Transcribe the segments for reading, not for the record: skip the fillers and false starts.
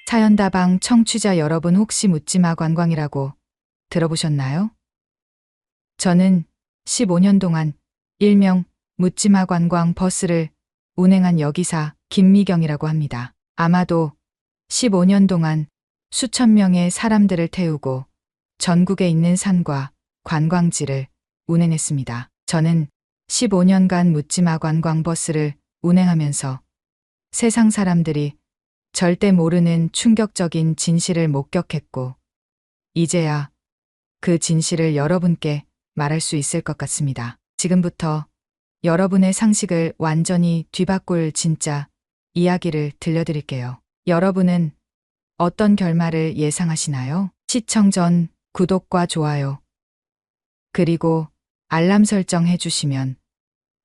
사연다방 청취자 여러분, 혹시 묻지마 관광이라고 들어보셨나요? 저는 15년 동안 일명 묻지마 관광 버스를 운행한 여기사 김미경이라고 합니다. 아마도 15년 동안 수천 명의 사람들을 태우고 전국에 있는 산과 관광지를 운행했습니다. 저는 15년간 묻지마 관광 버스를 운행하면서 세상 사람들이 절대 모르는 충격적인 진실을 목격했고, 이제야 그 진실을 여러분께 말할 수 있을 것 같습니다. 지금부터 여러분의 상식을 완전히 뒤바꿀 진짜 이야기를 들려드릴게요. 여러분은 어떤 결말을 예상하시나요? 시청 전 구독과 좋아요, 그리고 알람 설정 해주시면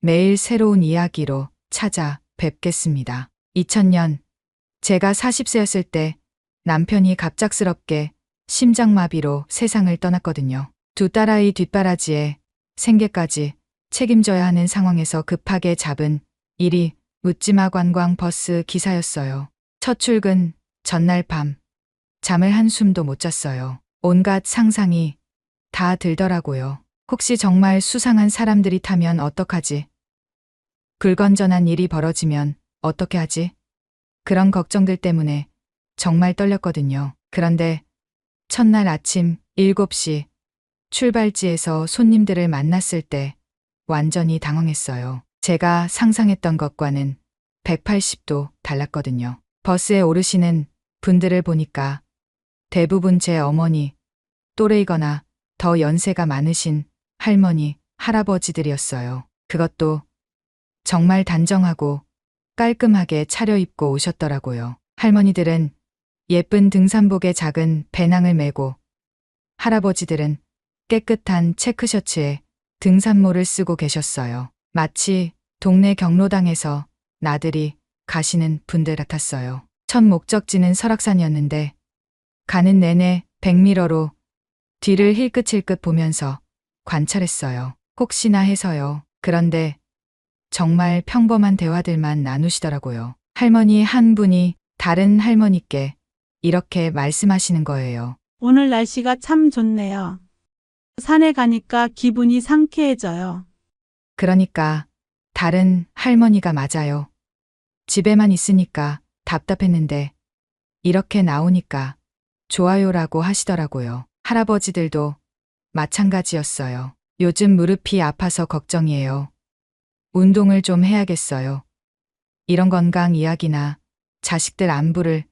매일 새로운 이야기로 찾아뵙겠습니다. 2000년 제가 40세였을 때 남편이 갑작스럽게 심장마비로 세상을 떠났거든요. 두 딸아이 뒷바라지에 생계까지 책임져야 하는 상황에서 급하게 잡은 일이 묻지마 관광 버스 기사였어요. 첫 출근 전날 밤 잠을 한숨도 못 잤어요. 온갖 상상이 다 들더라고요. 혹시 정말 수상한 사람들이 타면 어떡하지? 불건전한 일이 벌어지면 어떻게 하지? 그런 걱정들 때문에 정말 떨렸거든요. 그런데 첫날 아침 7시 출발지에서 손님들을 만났을 때 완전히 당황했어요. 제가 상상했던 것과는 180도 달랐거든요. 버스에 오르시는 분들을 보니까 대부분 제 어머니, 또래이거나 더 연세가 많으신 할머니, 할아버지들이었어요. 그것도 정말 단정하고 깔끔하게 차려입고 오셨더라고요. 할머니들은 예쁜 등산복에 작은 배낭을 메고, 할아버지들은 깨끗한 체크셔츠에 등산모를 쓰고 계셨어요. 마치 동네 경로당에서 나들이 가시는 분들 같았어요. 첫 목적지는 설악산이었는데 가는 내내 백미러로 뒤를 힐끗힐끗 보면서 관찰했어요. 혹시나 해서요. 그런데 정말 평범한 대화들만 나누시더라고요. 할머니 한 분이 다른 할머니께 이렇게 말씀하시는 거예요. 오늘 날씨가 참 좋네요. 산에 가니까 기분이 상쾌해져요. 그러니까 다른 할머니가 맞아요. 집에만 있으니까 답답했는데 이렇게 나오니까 좋아요라고 하시더라고요. 할아버지들도 마찬가지였어요. 요즘 무릎이 아파서 걱정이에요. 운동을 좀 해야겠어요. 이런 건강 이야기나 자식들 안부를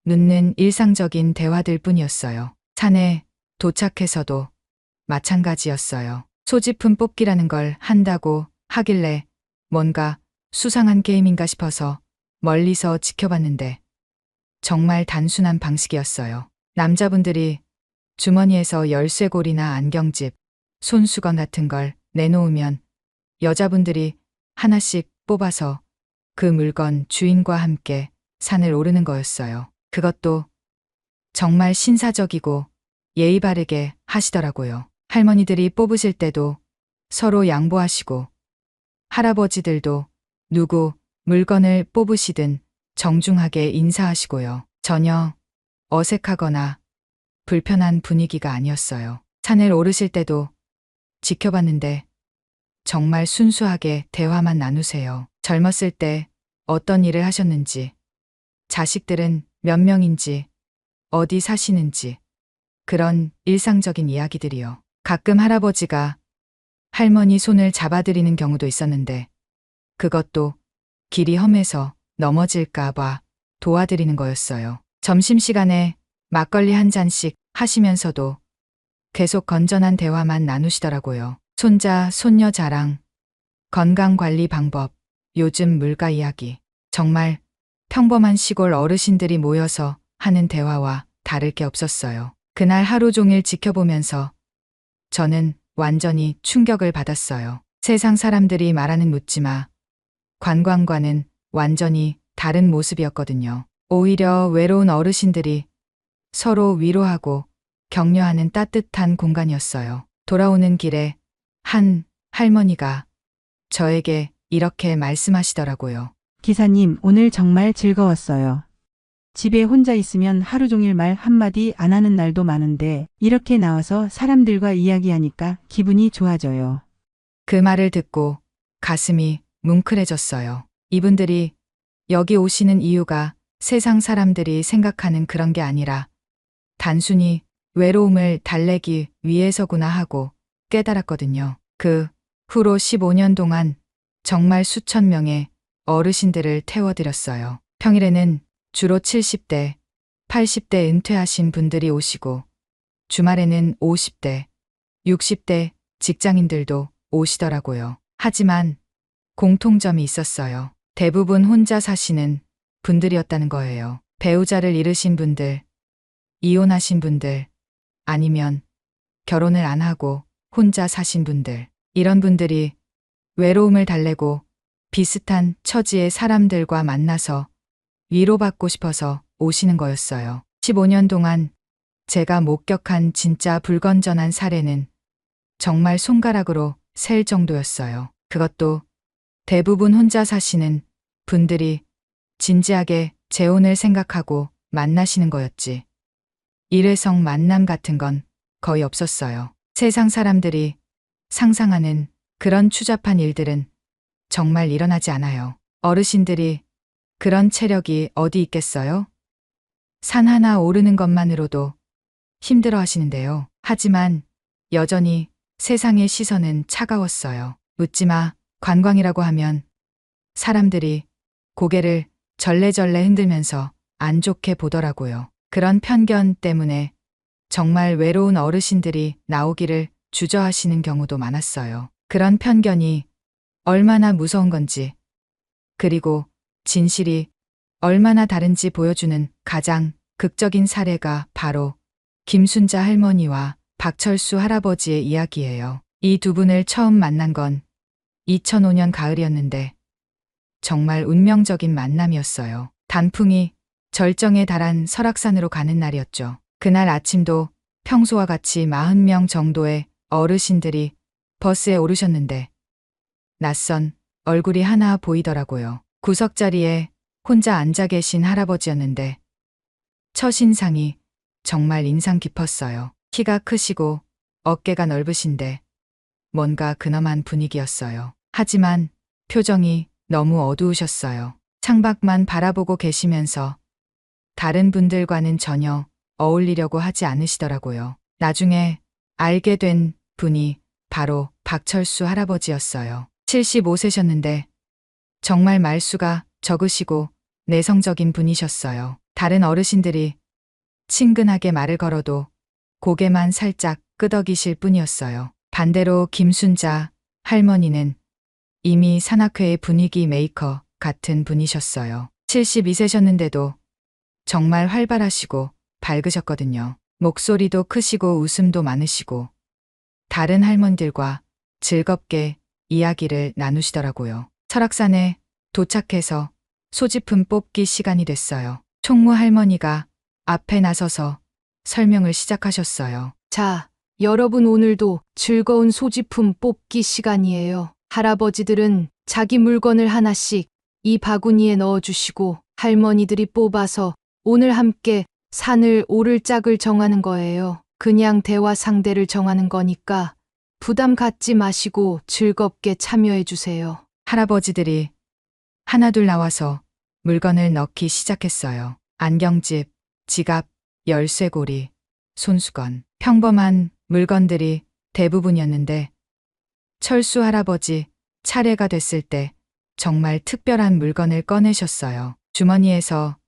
묻는 일상적인 대화들 뿐이었어요. 산에 도착해서도 마찬가지였어요. 소지품 뽑기라는 걸 한다고 하길래 뭔가 수상한 게임인가 싶어서 멀리서 지켜봤는데 정말 단순한 방식이었어요. 남자분들이 주머니에서 열쇠고리나 안경집, 손수건 같은 걸 내놓으면 여자분들이 하나씩 뽑아서 그 물건 주인과 함께 산을 오르는 거였어요. 그것도 정말 신사적이고 예의 바르게 하시더라고요. 할머니들이 뽑으실 때도 서로 양보하시고, 할아버지들도 누구 물건을 뽑으시든 정중하게 인사하시고요. 전혀 어색하거나 불편한 분위기가 아니었어요. 산을 오르실 때도 지켜봤는데 정말 순수하게 대화만 나누세요. 젊었을 때 어떤 일을 하셨는지, 자식들은 몇 명인지, 어디 사시는지, 그런 일상적인 이야기들이요. 가끔 할아버지가 할머니 손을 잡아드리는 경우도 있었는데 그것도 길이 험해서 넘어질까 봐 도와드리는 거였어요. 점심시간에 막걸리 한 잔씩 하시면서도 계속 건전한 대화만 나누시더라고요. 손자, 손녀 자랑, 건강관리 방법, 요즘 물가 이야기. 정말 평범한 시골 어르신들이 모여서 하는 대화와 다를 게 없었어요. 그날 하루 종일 지켜보면서 저는 완전히 충격을 받았어요. 세상 사람들이 말하는 묻지마 관광과는 완전히 다른 모습이었거든요. 오히려 외로운 어르신들이 서로 위로하고 격려하는 따뜻한 공간이었어요. 돌아오는 길에 한 할머니가 저에게 이렇게 말씀하시더라고요. 기사님, 오늘 정말 즐거웠어요. 집에 혼자 있으면 하루 종일 말 한마디 안 하는 날도 많은데 이렇게 나와서 사람들과 이야기하니까 기분이 좋아져요. 그 말을 듣고 가슴이 뭉클해졌어요. 이분들이 여기 오시는 이유가 세상 사람들이 생각하는 그런 게 아니라 단순히 외로움을 달래기 위해서구나 하고 깨달았거든요. 그 후로 15년 동안 정말 수천 명의 어르신들을 태워드렸어요. 평일에는 주로 70대, 80대 은퇴하신 분들이 오시고 주말에는 50대, 60대 직장인들도 오시더라고요. 하지만 공통점이 있었어요. 대부분 혼자 사시는 분들이었다는 거예요. 배우자를 잃으신 분들, 이혼하신 분들, 아니면 결혼을 안 하고 혼자 사신 분들. 이런 분들이 외로움을 달래고 비슷한 처지의 사람들과 만나서 위로받고 싶어서 오시는 거였어요. 15년 동안 제가 목격한 진짜 불건전한 사례는 정말 손가락으로 셀 정도였어요. 그것도 대부분 혼자 사시는 분들이 진지하게 재혼을 생각하고 만나시는 거였지. 일회성 만남 같은 건 거의 없었어요. 세상 사람들이 상상하는 그런 추잡한 일들은 정말 일어나지 않아요. 어르신들이 그런 체력이 어디 있겠어요? 산 하나 오르는 것만으로도 힘들어 하시는데요. 하지만 여전히 세상의 시선은 차가웠어요. 묻지마, 관광이라고 하면 사람들이 고개를 절레절레 흔들면서 안 좋게 보더라고요. 그런 편견 때문에 정말 외로운 어르신들이 나오기를 주저하시는 경우도 많았어요. 그런 편견이 얼마나 무서운 건지, 그리고 진실이 얼마나 다른지 보여주는 가장 극적인 사례가 바로 김순자 할머니와 박철수 할아버지의 이야기예요. 이 두 분을 처음 만난 건 2005년 가을이었는데 정말 운명적인 만남이었어요. 단풍이 절정에 달한 설악산으로 가는 날이었죠. 그날 아침도 평소와 같이 40명 정도의 어르신들이 버스에 오르셨는데 낯선 얼굴이 하나 보이더라고요. 구석자리에 혼자 앉아 계신 할아버지였는데 첫인상이 정말 인상 깊었어요. 키가 크시고 어깨가 넓으신데 뭔가 근엄한 분위기였어요. 하지만 표정이 너무 어두우셨어요. 창밖만 바라보고 계시면서 다른 분들과는 전혀 어울리려고 하지 않으시더라고요. 나중에 알게 된 분이 바로 박철수 할아버지였어요. 75세셨는데 정말 말수가 적으시고 내성적인 분이셨어요. 다른 어르신들이 친근하게 말을 걸어도 고개만 살짝 끄덕이실 뿐이었어요. 반대로 김순자 할머니는 이미 산악회의 분위기 메이커 같은 분이셨어요. 72세셨는데도 정말 활발하시고 밝으셨거든요. 목소리도 크시고 웃음도 많으시고 다른 할머니들과 즐겁게 이야기를 나누시더라고요. 설악산에 도착해서 소지품 뽑기 시간이 됐어요. 총무 할머니가 앞에 나서서 설명을 시작하셨어요. 자, 여러분 오늘도 즐거운 소지품 뽑기 시간이에요. 할아버지들은 자기 물건을 하나씩 이 바구니에 넣어주시고 할머니들이 뽑아서 오늘 함께 산을 오를 짝을 정하는 거예요. 그냥 대화 상대를 정하는 거니까 부담 갖지 마시고 즐겁게 참여해 주세요. 할아버지들이 하나둘 나와서 물건을 넣기 시작했어요. 안경집, 지갑, 열쇠고리, 손수건. 평범한 물건들이 대부분이었는데 철수 할아버지 차례가 됐을 때 정말 특별한 물건을 꺼내셨어요. 주머니에서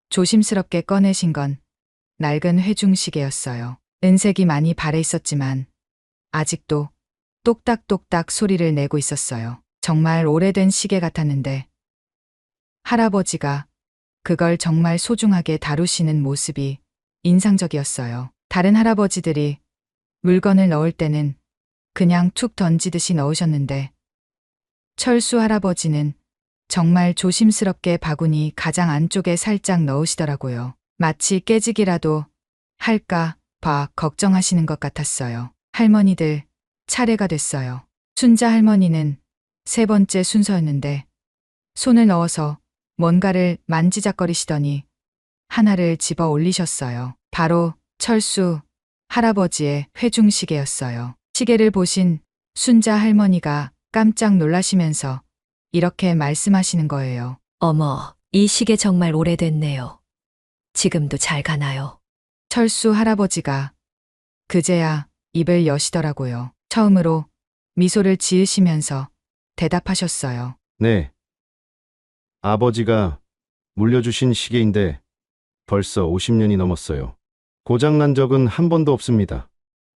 조심스럽게 꺼내신 건 낡은 회중시계였어요. 은색이 많이 발해 있었지만 아직도 똑딱똑딱 소리를 내고 있었어요. 정말 오래된 시계 같았는데 할아버지가 그걸 정말 소중하게 다루시는 모습이 인상적이었어요. 다른 할아버지들이 물건을 넣을 때는 그냥 툭 던지듯이 넣으셨는데 철수 할아버지는 정말 조심스럽게 바구니 가장 안쪽에 살짝 넣으시더라고요. 마치 깨지기라도 할까 봐 걱정하시는 것 같았어요. 할머니들 차례가 됐어요. 순자 할머니는 세 번째 순서였는데 손을 넣어서 뭔가를 만지작거리시더니 하나를 집어 올리셨어요. 바로 철수 할아버지의 회중시계였어요. 시계를 보신 순자 할머니가 깜짝 놀라시면서 이렇게 말씀하시는 거예요. 어머, 이 시계 정말 오래됐네요. 지금도 잘 가나요? 철수 할아버지가 그제야 입을 여시더라고요. 처음으로 미소를 지으시면서 대답하셨어요. 네. 아버지가 물려주신 시계인데 벌써 50년이 넘었어요. 고장난 적은 한 번도 없습니다.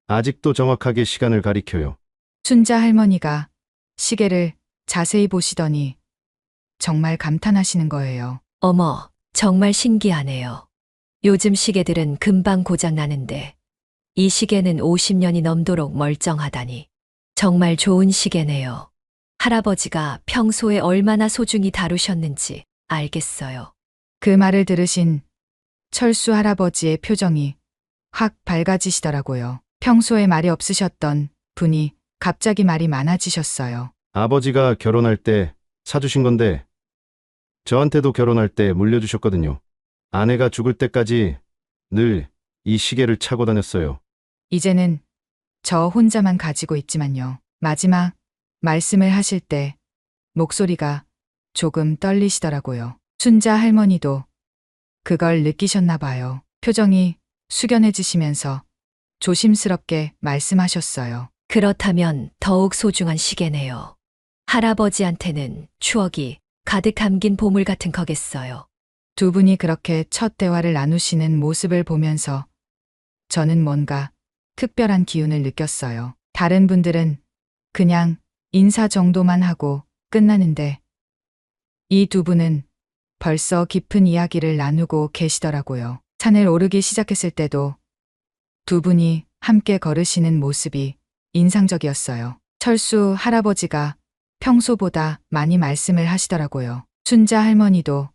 아직도 정확하게 시간을 가리켜요. 순자 할머니가 시계를 자세히 보시더니 정말 감탄하시는 거예요. 어머, 정말 신기하네요. 요즘 시계들은 금방 고장 나는데 이 시계는 50년이 넘도록 멀쩡하다니. 정말 좋은 시계네요. 할아버지가 평소에 얼마나 소중히 다루셨는지 알겠어요. 그 말을 들으신 철수 할아버지의 표정이 확 밝아지시더라고요. 평소에 말이 없으셨던 분이 갑자기 말이 많아지셨어요. 아버지가 결혼할 때 사주신 건데 저한테도 결혼할 때 물려주셨거든요. 아내가 죽을 때까지 늘 이 시계를 차고 다녔어요. 이제는 저 혼자만 가지고 있지만요. 마지막 말씀을 하실 때 목소리가 조금 떨리시더라고요. 순자 할머니도 그걸 느끼셨나 봐요. 표정이 숙연해지시면서 조심스럽게 말씀하셨어요. 그렇다면 더욱 소중한 시계네요. 할아버지한테는 추억이 가득 담긴 보물 같은 거겠어요. 두 분이 그렇게 첫 대화를 나누시는 모습을 보면서 저는 뭔가 특별한 기운을 느꼈어요. 다른 분들은 그냥 인사 정도만 하고 끝나는데 이 두 분은 벌써 깊은 이야기를 나누고 계시더라고요. 산을 오르기 시작했을 때도 두 분이 함께 걸으시는 모습이 인상적이었어요. 철수 할아버지가 평소보다 많이 말씀을 하시더라고요. 순자 할머니도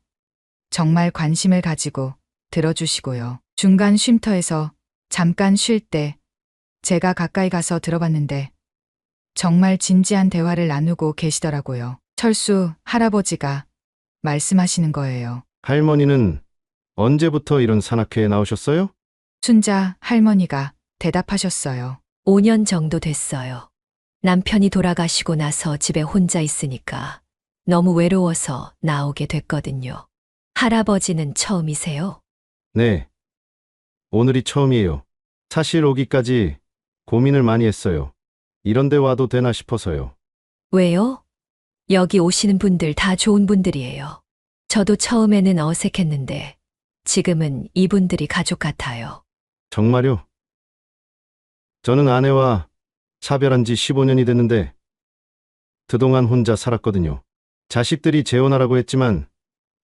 정말 관심을 가지고 들어주시고요. 중간 쉼터에서 잠깐 쉴 때 제가 가까이 가서 들어봤는데 정말 진지한 대화를 나누고 계시더라고요. 철수 할아버지가 말씀하시는 거예요. 할머니는 언제부터 이런 산악회에 나오셨어요? 순자 할머니가 대답하셨어요. 5년 정도 됐어요. 남편이 돌아가시고 나서 집에 혼자 있으니까 너무 외로워서 나오게 됐거든요. 할아버지는 처음이세요? 네. 오늘이 처음이에요. 사실 오기까지 고민을 많이 했어요. 이런 데 와도 되나 싶어서요. 왜요? 여기 오시는 분들 다 좋은 분들이에요. 저도 처음에는 어색했는데 지금은 이분들이 가족 같아요. 정말요? 저는 아내와 사별한 지 15년이 됐는데 그동안 혼자 살았거든요. 자식들이 재혼하라고 했지만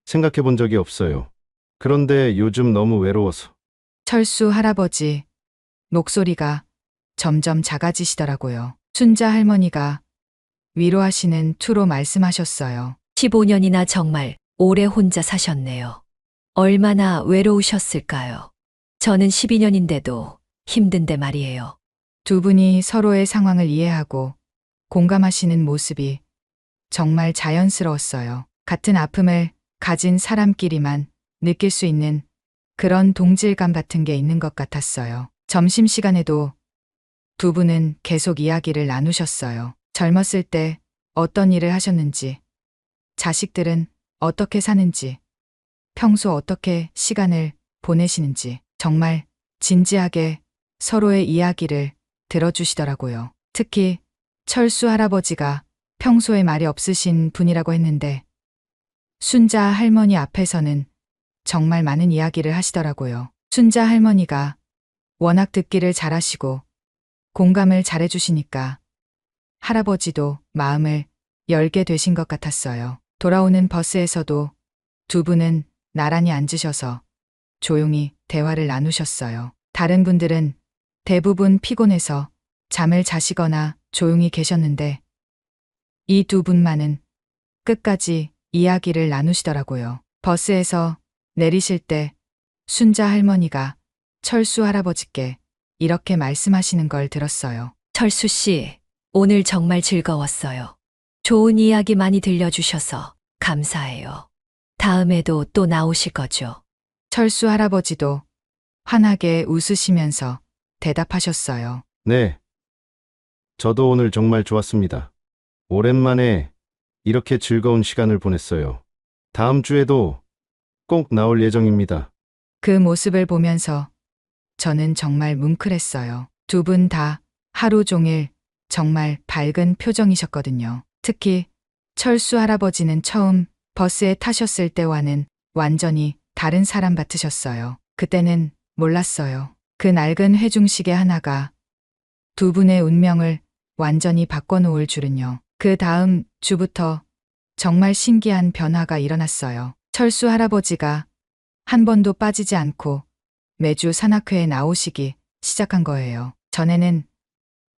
생각해 본 적이 없어요. 그런데 요즘 너무 외로워서. 철수 할아버지 목소리가 점점 작아지시더라고요. 순자 할머니가 위로하시는 투로 말씀하셨어요. 15년이나 정말 오래 혼자 사셨네요. 얼마나 외로우셨을까요? 저는 12년인데도 힘든데 말이에요. 두 분이 서로의 상황을 이해하고 공감하시는 모습이 정말 자연스러웠어요. 같은 아픔을 가진 사람끼리만 느낄 수 있는 그런 동질감 같은 게 있는 것 같았어요. 점심시간에도 두 분은 계속 이야기를 나누셨어요. 젊었을 때 어떤 일을 하셨는지, 자식들은 어떻게 사는지, 평소 어떻게 시간을 보내시는지 정말 진지하게 서로의 이야기를 들어주시더라고요. 특히 철수 할아버지가 평소에 말이 없으신 분이라고 했는데 순자 할머니 앞에서는 정말 많은 이야기를 하시더라고요. 순자 할머니가 워낙 듣기를 잘하시고 공감을 잘해주시니까 할아버지도 마음을 열게 되신 것 같았어요. 돌아오는 버스에서도 두 분은 나란히 앉으셔서 조용히 대화를 나누셨어요. 다른 분들은 대부분 피곤해서 잠을 자시거나 조용히 계셨는데 이 두 분만은 끝까지 이야기를 나누시더라고요. 버스에서 내리실 때 순자 할머니가 철수 할아버지께 이렇게 말씀하시는 걸 들었어요. 철수 씨, 오늘 정말 즐거웠어요. 좋은 이야기 많이 들려주셔서 감사해요. 다음에도 또 나오실 거죠? 철수 할아버지도 환하게 웃으시면서 대답하셨어요. 네. 저도 오늘 정말 좋았습니다. 오랜만에 이렇게 즐거운 시간을 보냈어요. 다음 주에도 꼭 나올 예정입니다. 그 모습을 보면서 저는 정말 뭉클했어요. 두 분 다 하루 종일 정말 밝은 표정이셨거든요. 특히 철수 할아버지는 처음 버스에 타셨을 때와는 완전히 다른 사람 같으셨어요. 그때는 몰랐어요. 그 낡은 회중시계 하나가 두 분의 운명을 완전히 바꿔놓을 줄은요. 그 다음 주부터 정말 신기한 변화가 일어났어요. 철수 할아버지가 한 번도 빠지지 않고 매주 산악회에 나오시기 시작한 거예요. 전에는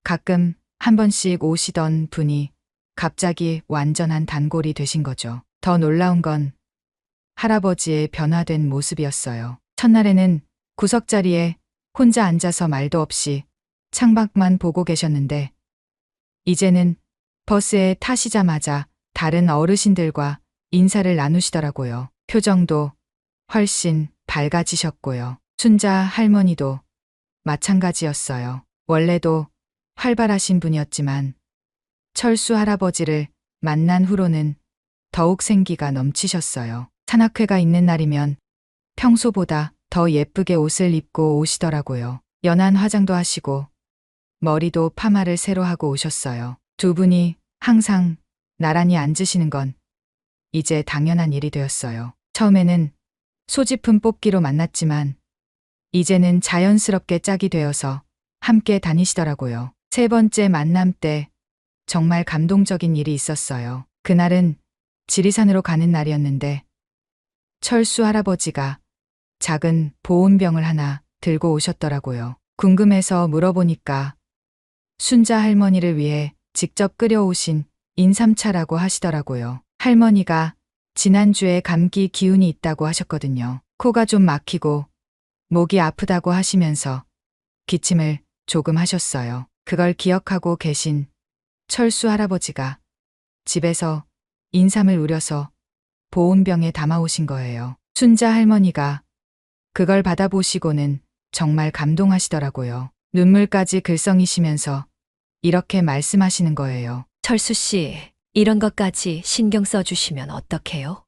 가끔 한 번씩 오시던 분이 갑자기 완전한 단골이 되신 거죠. 더 놀라운 건 할아버지의 변화된 모습이었어요. 첫날에는 구석자리에 혼자 앉아서 말도 없이 창밖만 보고 계셨는데 이제는 버스에 타시자마자 다른 어르신들과 인사를 나누시더라고요. 표정도 훨씬 밝아지셨고요. 순자 할머니도 마찬가지였어요. 원래도 활발하신 분이었지만 철수 할아버지를 만난 후로는 더욱 생기가 넘치셨어요. 산악회가 있는 날이면 평소보다 더 예쁘게 옷을 입고 오시더라고요. 연한 화장도 하시고 머리도 파마를 새로 하고 오셨어요. 두 분이 항상 나란히 앉으시는 건 이제 당연한 일이 되었어요. 처음에는 소지품 뽑기로 만났지만 이제는 자연스럽게 짝이 되어서 함께 다니시더라고요. 세 번째 만남 때 정말 감동적인 일이 있었어요. 그날은 지리산으로 가는 날이었는데 철수 할아버지가 작은 보온병을 하나 들고 오셨더라고요. 궁금해서 물어보니까 순자 할머니를 위해 직접 끓여오신 인삼차라고 하시더라고요. 할머니가 지난주에 감기 기운이 있다고 하셨거든요. 코가 좀 막히고 목이 아프다고 하시면서 기침을 조금 하셨어요. 그걸 기억하고 계신 철수 할아버지가 집에서 인삼을 우려서 보온병에 담아오신 거예요. 순자 할머니가 그걸 받아보시고는 정말 감동하시더라고요. 눈물까지 글썽이시면서 이렇게 말씀하시는 거예요. 철수 씨, 이런 것까지 신경 써주시면 어떡해요?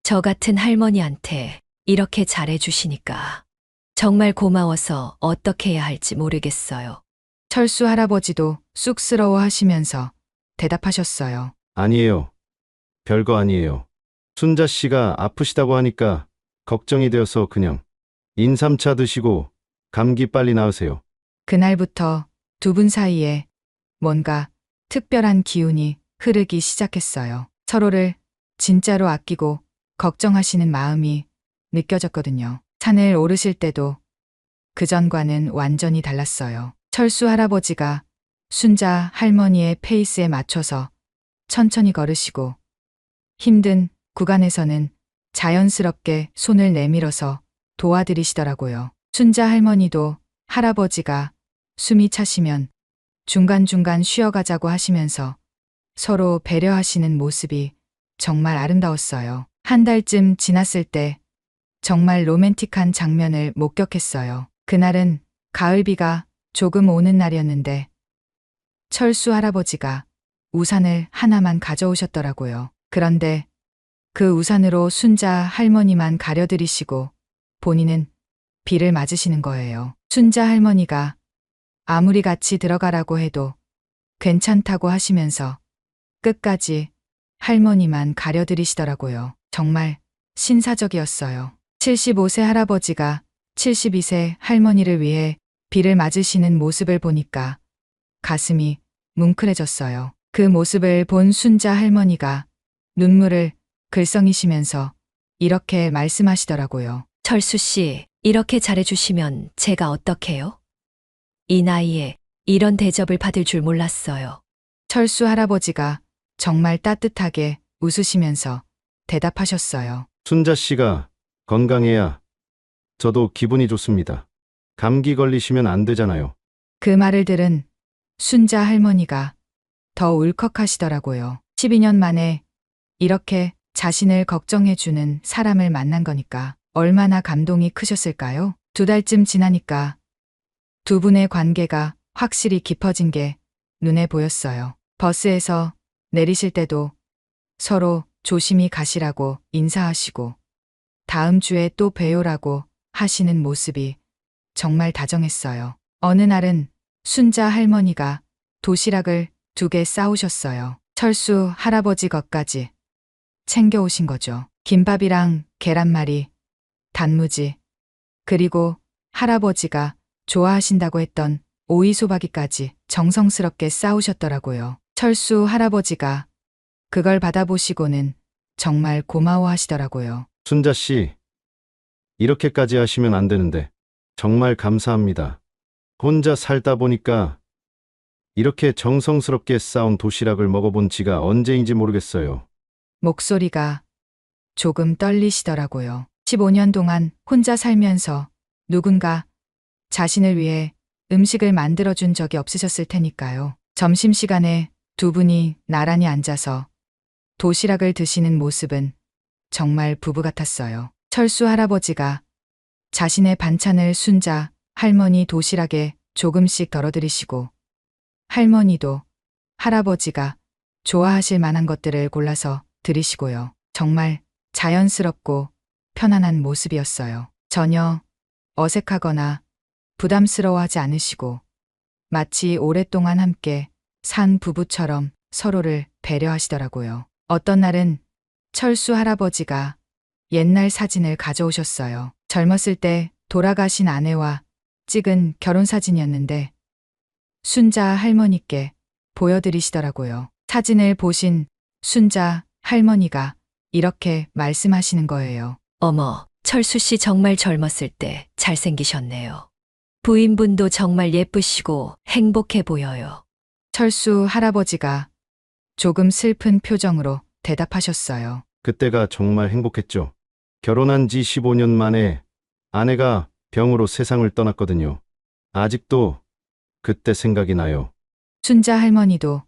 저 같은 할머니한테 이렇게 잘해주시니까 정말 고마워서 어떻게 해야 할지 모르겠어요. 철수 할아버지도 쑥스러워 하시면서 대답하셨어요. 아니에요. 별거 아니에요. 순자 씨가 아프시다고 하니까 걱정이 되어서 그냥 인삼차 드시고 감기 빨리 나으세요. 그날부터 두 분 사이에 뭔가 특별한 기운이 흐르기 시작했어요. 서로를 진짜로 아끼고 걱정하시는 마음이 느껴졌거든요. 산을 오르실 때도 그전과는 완전히 달랐어요. 철수 할아버지가 순자 할머니의 페이스에 맞춰서 천천히 걸으시고 힘든 구간에서는 자연스럽게 손을 내밀어서 도와드리시더라고요. 순자 할머니도 할아버지가 숨이 차시면 중간중간 쉬어가자고 하시면서 서로 배려하시는 모습이 정말 아름다웠어요. 한 달쯤 지났을 때 정말 로맨틱한 장면을 목격했어요. 그날은 가을비가 조금 오는 날이었는데 철수 할아버지가 우산을 하나만 가져오셨더라고요. 그런데 그 우산으로 순자 할머니만 가려드리시고 본인은 비를 맞으시는 거예요. 순자 할머니가 아무리 같이 들어가라고 해도 괜찮다고 하시면서 끝까지 할머니만 가려드리시더라고요. 정말 신사적이었어요. 75세 할아버지가 72세 할머니를 위해 비를 맞으시는 모습을 보니까 가슴이 뭉클해졌어요. 그 모습을 본 순자 할머니가 눈물을 글썽이시면서 이렇게 말씀하시더라고요. 철수 씨, 이렇게 잘해주시면 제가 어떡해요? 이 나이에 이런 대접을 받을 줄 몰랐어요. 철수 할아버지가 정말 따뜻하게 웃으시면서 대답하셨어요. 순자 씨가 건강해야 저도 기분이 좋습니다. 감기 걸리시면 안 되잖아요. 그 말을 들은 순자 할머니가 더 울컥하시더라고요. 12년 만에 이렇게 자신을 걱정해주는 사람을 만난 거니까 얼마나 감동이 크셨을까요? 2달쯤 지나니까 두 분의 관계가 확실히 깊어진 게 눈에 보였어요. 버스에서 내리실 때도 서로 조심히 가시라고 인사하시고 다음 주에 또 봬요라고 하시는 모습이 정말 다정했어요. 어느 날은 순자 할머니가 도시락을 2개 싸오셨어요. 철수 할아버지 것까지 챙겨오신 거죠. 김밥이랑 계란말이, 단무지, 그리고 할아버지가 좋아하신다고 했던 오이소박이까지 정성스럽게 싸우셨더라고요. 철수 할아버지가 그걸 받아보시고는 정말 고마워하시더라고요. 순자 씨, 이렇게까지 하시면 안 되는데 정말 감사합니다. 혼자 살다 보니까 이렇게 정성스럽게 싸운 도시락을 먹어본 지가 언제인지 모르겠어요. 목소리가 조금 떨리시더라고요. 15년 동안 혼자 살면서 누군가 자신을 위해 음식을 만들어준 적이 없으셨을 테니까요. 점심시간에 두 분이 나란히 앉아서 도시락을 드시는 모습은 정말 부부 같았어요. 철수 할아버지가 자신의 반찬을 순자 할머니 도시락에 조금씩 덜어드리시고 할머니도 할아버지가 좋아하실 만한 것들을 골라서 드리시고요. 정말 자연스럽고 편안한 모습이었어요. 전혀 어색하거나 부담스러워하지 않으시고 마치 오랫동안 함께 산 부부처럼 서로를 배려하시더라고요. 어떤 날은 철수 할아버지가 옛날 사진을 가져오셨어요. 젊었을 때 돌아가신 아내와 찍은 결혼사진이었는데 순자 할머니께 보여드리시더라고요. 사진을 보신 순자 할머니가 이렇게 말씀하시는 거예요. 어머, 철수 씨 정말 젊었을 때 잘생기셨네요. 부인분도 정말 예쁘시고 행복해 보여요. 철수 할아버지가 조금 슬픈 표정으로 대답하셨어요. 그때가 정말 행복했죠. 결혼한 지 15년 만에 아내가 병으로 세상을 떠났거든요. 아직도 그때 생각이 나요. 순자 할머니도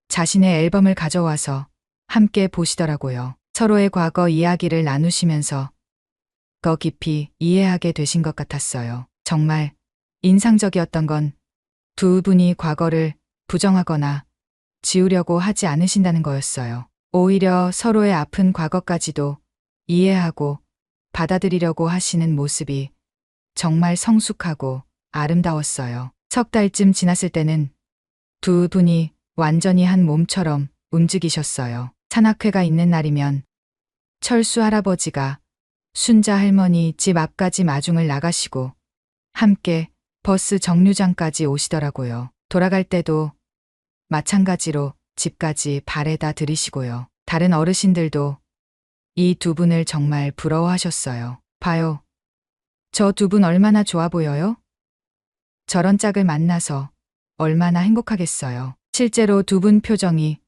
자신의 앨범을 가져와서 함께 보시더라고요. 서로의 과거 이야기를 나누시면서 더 깊이 이해하게 되신 것 같았어요. 정말 인상적이었던 건 두 분이 과거를 부정하거나 지우려고 하지 않으신다는 거였어요. 오히려 서로의 아픈 과거까지도 이해하고 받아들이려고 하시는 모습이 정말 성숙하고 아름다웠어요. 3달쯤 지났을 때는 두 분이 완전히 한 몸처럼 움직이셨어요. 산악회가 있는 날이면 철수 할아버지가 순자 할머니 집 앞까지 마중을 나가시고 함께 버스 정류장까지 오시더라고요. 돌아갈 때도 마찬가지로 집까지 바래다 드리시고요. 다른 어르신들도 이 두 분을 정말 부러워하셨어요. 봐요. 저 두 분 얼마나 좋아 보여요? 저런 짝을 만나서 얼마나 행복하겠어요. 실제로 두 분 표정이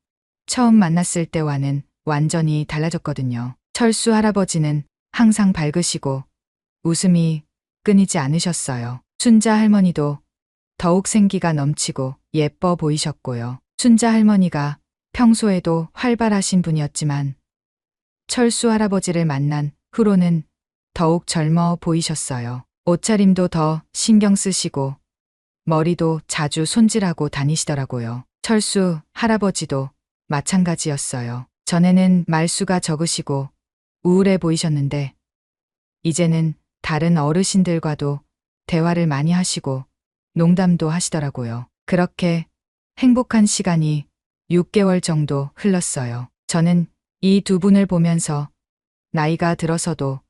처음 만났을 때와는 완전히 달라졌거든요. 철수 할아버지는 항상 밝으시고 웃음이 끊이지 않으셨어요. 순자 할머니도 더욱 생기가 넘치고 예뻐 보이셨고요. 순자 할머니가 평소에도 활발하신 분이었지만 철수 할아버지를 만난 후로는 더욱 젊어 보이셨어요. 옷차림도 더 신경 쓰시고 머리도 자주 손질하고 다니시더라고요. 철수 할아버지도 마찬가지였어요. 전에는 말수가 적으시고 우울해 보이셨는데 이제는 다른 어르신들과도 대화를 많이 하시고 농담도 하시더라고요. 그렇게 행복한 시간이 6개월 정도 흘렀어요. 저는 이 두 분을 보면서 나이가 들어서도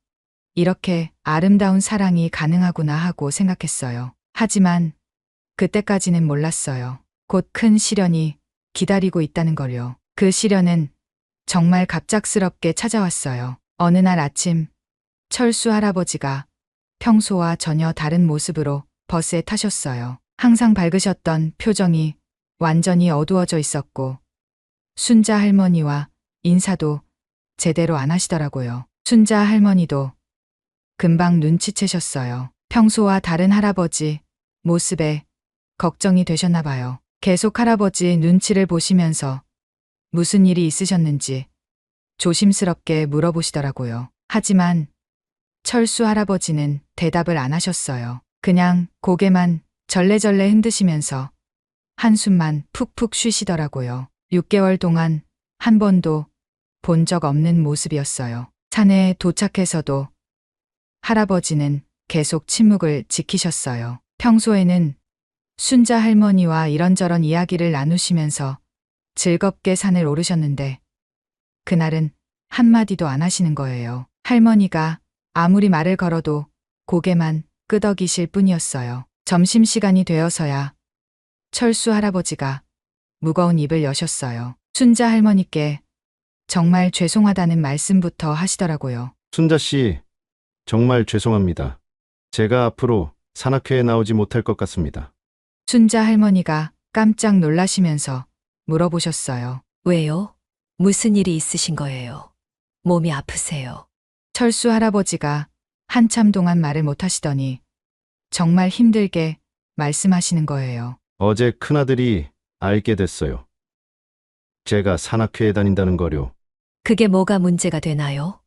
이렇게 아름다운 사랑이 가능하구나 하고 생각했어요. 하지만 그때까지는 몰랐어요. 곧 큰 시련이 기다리고 있다는 걸요. 그 시련은 정말 갑작스럽게 찾아왔어요. 어느 날 아침 철수 할아버지가 평소와 전혀 다른 모습으로 버스에 타셨어요. 항상 밝으셨던 표정이 완전히 어두워져 있었고 순자 할머니와 인사도 제대로 안 하시더라고요. 순자 할머니도 금방 눈치채셨어요. 평소와 다른 할아버지 모습에 걱정이 되셨나 봐요. 계속 할아버지 눈치를 보시면서 무슨 일이 있으셨는지 조심스럽게 물어보시더라고요. 하지만 철수 할아버지는 대답을 안 하셨어요. 그냥 고개만 절레절레 흔드시면서 한숨만 푹푹 쉬시더라고요. 6개월 동안 한 번도 본 적 없는 모습이었어요. 산에 도착해서도 할아버지는 계속 침묵을 지키셨어요. 평소에는 순자 할머니와 이런저런 이야기를 나누시면서 즐겁게 산을 오르셨는데 그날은 한마디도 안 하시는 거예요. 할머니가 아무리 말을 걸어도 고개만 끄덕이실 뿐이었어요. 점심시간이 되어서야 철수 할아버지가 무거운 입을 여셨어요. 순자 할머니께 정말 죄송하다는 말씀부터 하시더라고요. 순자 씨, 정말 죄송합니다. 제가 앞으로 산악회에 나오지 못할 것 같습니다. 순자 할머니가 깜짝 놀라시면서 물어보셨어요. 왜요? 무슨 일이 있으신 거예요? 몸이 아프세요? 철수 할아버지가 한참 동안 말을 못 하시더니 정말 힘들게 말씀하시는 거예요. 어제 큰아들이 알게 됐어요. 제가 산악회에 다닌다는 거요. 그게 뭐가 문제가 되나요?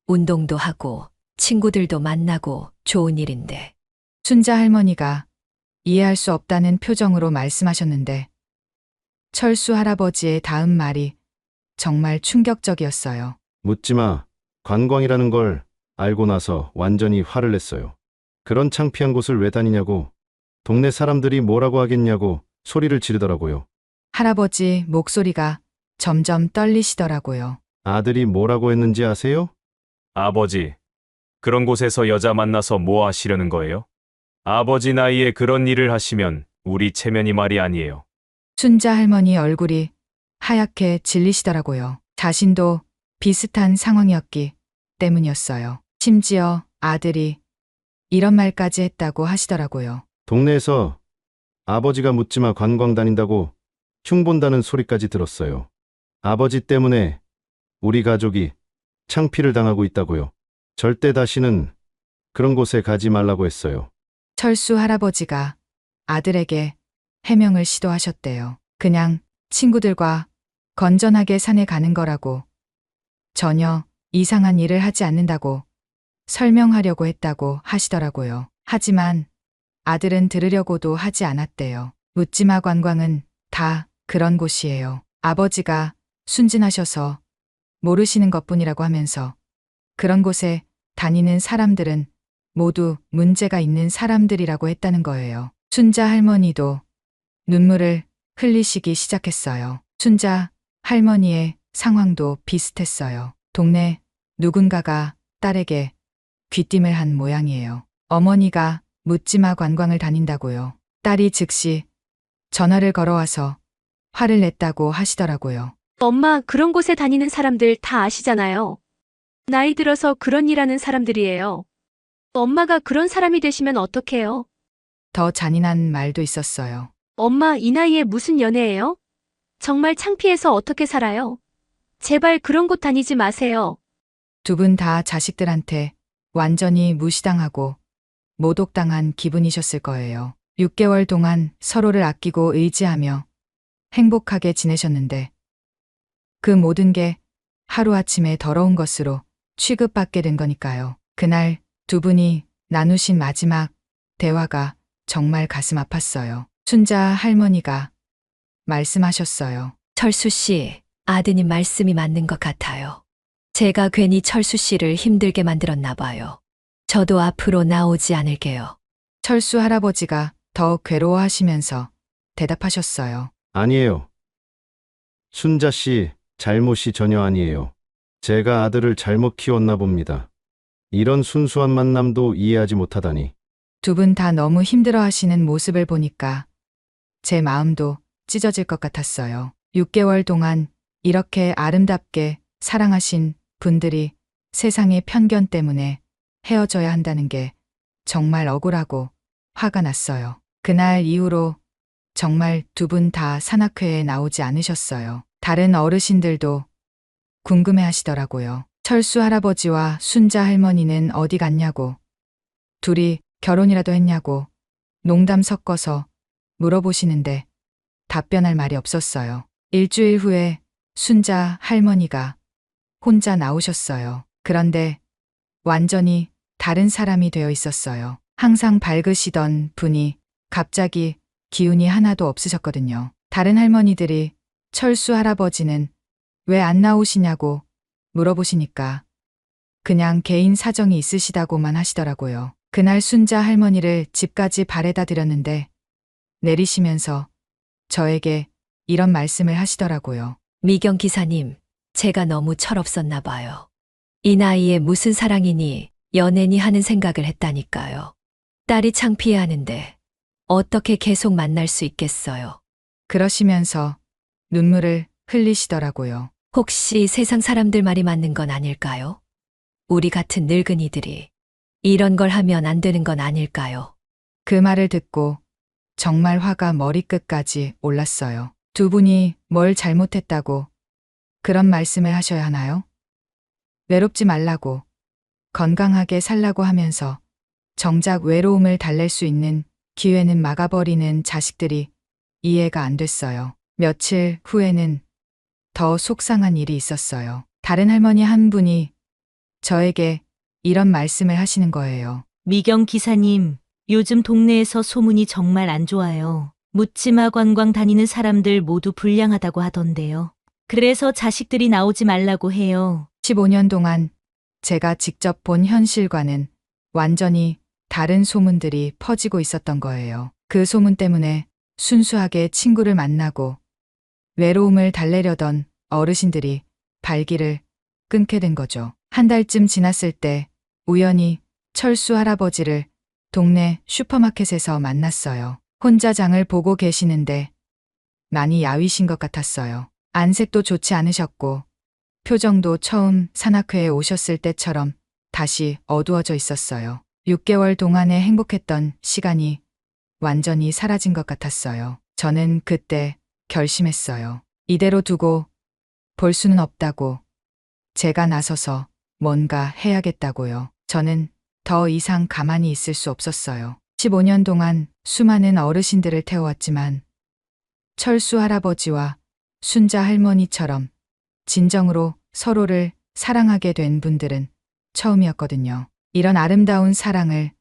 운동도 하고 친구들도 만나고 좋은 일인데. 순자 할머니가 이해할 수 없다는 표정으로 말씀하셨는데 철수 할아버지의 다음 말이 정말 충격적이었어요. 묻지마. 관광이라는 걸 알고 나서 완전히 화를 냈어요. 그런 창피한 곳을 왜 다니냐고, 동네 사람들이 뭐라고 하겠냐고 소리를 지르더라고요. 할아버지 목소리가 점점 떨리시더라고요. 아들이 뭐라고 했는지 아세요? 아버지, 그런 곳에서 여자 만나서 뭐 하시려는 거예요? 아버지 나이에 그런 일을 하시면 우리 체면이 말이 아니에요. 순자 할머니 얼굴이 하얗게 질리시더라고요. 자신도 비슷한 상황이었기 때문이었어요. 심지어 아들이 이런 말까지 했다고 하시더라고요. 동네에서 아버지가 묻지마 관광 다닌다고 흉본다는 소리까지 들었어요. 아버지 때문에 우리 가족이 창피를 당하고 있다고요. 절대 다시는 그런 곳에 가지 말라고 했어요. 철수 할아버지가 아들에게 해명을 시도하셨대요. 그냥 친구들과 건전하게 산에 가는 거라고, 전혀 이상한 일을 하지 않는다고 설명하려고 했다고 하시더라고요. 하지만 아들은 들으려고도 하지 않았대요. 묻지마 관광은 다 그런 곳이에요. 아버지가 순진하셔서 모르시는 것뿐이라고 하면서 그런 곳에 다니는 사람들은 모두 문제가 있는 사람들이라고 했다는 거예요. 순자 할머니도 눈물을 흘리시기 시작했어요. 순자 할머니의 상황도 비슷했어요. 동네 누군가가 딸에게 귀띔을 한 모양이에요. 어머니가 묻지마 관광을 다닌다고요. 딸이 즉시 전화를 걸어와서 화를 냈다고 하시더라고요. 엄마, 그런 곳에 다니는 사람들 다 아시잖아요. 나이 들어서 그런 일 하는 사람들이에요. 엄마가 그런 사람이 되시면 어떡해요? 더 잔인한 말도 있었어요. 엄마, 이 나이에 무슨 연애예요? 정말 창피해서 어떻게 살아요? 제발 그런 곳 다니지 마세요. 두 분 다 자식들한테 완전히 무시당하고 모독당한 기분이셨을 거예요. 6개월 동안 서로를 아끼고 의지하며 행복하게 지내셨는데 그 모든 게 하루아침에 더러운 것으로 취급받게 된 거니까요. 그날 두 분이 나누신 마지막 대화가 정말 가슴 아팠어요. 순자 할머니가 말씀하셨어요. 철수 씨, 아드님 말씀이 맞는 것 같아요. 제가 괜히 철수 씨를 힘들게 만들었나 봐요. 저도 앞으로 나오지 않을게요. 철수 할아버지가 더 괴로워하시면서 대답하셨어요. 아니에요. 순자 씨 잘못이 전혀 아니에요. 제가 아들을 잘못 키웠나 봅니다. 이런 순수한 만남도 이해하지 못하다니. 두 분 다 너무 힘들어 하시는 모습을 보니까 제 마음도 찢어질 것 같았어요. 6개월 동안 이렇게 아름답게 사랑하신 분들이 세상의 편견 때문에 헤어져야 한다는 게 정말 억울하고 화가 났어요. 그날 이후로 정말 두 분 다 산악회에 나오지 않으셨어요. 다른 어르신들도 궁금해 하시더라고요. 철수 할아버지와 순자 할머니는 어디 갔냐고, 둘이 결혼이라도 했냐고 농담 섞어서 물어보시는데 답변할 말이 없었어요. 일주일 후에 순자 할머니가 혼자 나오셨어요. 그런데 완전히 다른 사람이 되어 있었어요. 항상 밝으시던 분이 갑자기 기운이 하나도 없으셨거든요. 다른 할머니들이 철수 할아버지는 왜 안 나오시냐고 물어보시니까 그냥 개인 사정이 있으시다고만 하시더라고요. 그날 순자 할머니를 집까지 바래다 드렸는데 내리시면서 저에게 이런 말씀을 하시더라고요. 미경 기사님, 제가 너무 철없었나 봐요. 이 나이에 무슨 사랑이니 연애니 하는 생각을 했다니까요. 딸이 창피해하는데 어떻게 계속 만날 수 있겠어요. 그러시면서 눈물을 흘리시더라고요. 혹시 세상 사람들 말이 맞는 건 아닐까요? 우리 같은 늙은이들이 이런 걸 하면 안 되는 건 아닐까요? 그 말을 듣고 정말 화가 머리끝까지 올랐어요. 두 분이 뭘 잘못했다고 그런 말씀을 하셔야 하나요? 외롭지 말라고, 건강하게 살라고 하면서 정작 외로움을 달랠 수 있는 기회는 막아버리는 자식들이 이해가 안 됐어요. 며칠 후에는 더 속상한 일이 있었어요. 다른 할머니 한 분이 저에게 이런 말씀을 하시는 거예요. 미경 기사님, 요즘 동네에서 소문이 정말 안 좋아요. 묻지마 관광 다니는 사람들 모두 불량하다고 하던데요. 그래서 자식들이 나오지 말라고 해요. 15년 동안 제가 직접 본 현실과는 완전히 다른 소문들이 퍼지고 있었던 거예요. 그 소문 때문에 순수하게 친구를 만나고 외로움을 달래려던 어르신들이 발길을 끊게 된 거죠. 한 달쯤 지났을 때 우연히 철수 할아버지를 동네 슈퍼마켓에서 만났어요. 혼자 장을 보고 계시는데 많이 야위신 것 같았어요. 안색도 좋지 않으셨고 표정도 처음 산악회에 오셨을 때처럼 다시 어두워져 있었어요. 6개월 동안의 행복했던 시간이 완전히 사라진 것 같았어요. 저는 그때 결심했어요. 이대로 두고 볼 수는 없다고. 제가 나서서 뭔가 해야겠다고요. 저는 더 이상 가만히 있을 수 없었어요. 15년 동안 수많은 어르신들을 태워왔지만 철수 할아버지와 순자 할머니처럼 진정으로 서로를 사랑하게 된 분들은 처음이었거든요. 이런 아름다운 사랑을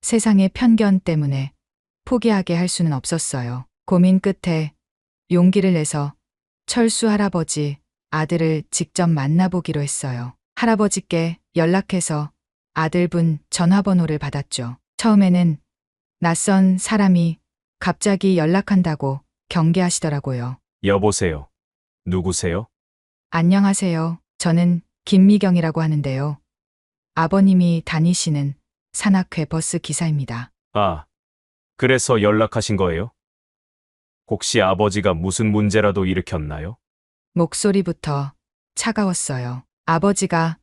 세상의 편견 때문에 포기하게 할 수는 없었어요. 고민 끝에 용기를 내서 철수 할아버지 아들을 직접 만나보기로 했어요. 할아버지께 연락해서 아들분 전화번호를 받았죠. 처음에는 낯선 사람이 갑자기 연락한다고 경계하시더라고요. 여보세요. 누구세요? 안녕하세요. 저는 김미경이라고 하는데요. 아버님이 다니시는 산악회 버스 기사입니다. 아, 그래서 연락하신 거예요? 혹시 아버지가 무슨 문제라도 일으켰나요? 목소리부터 차가웠어요. 아버지가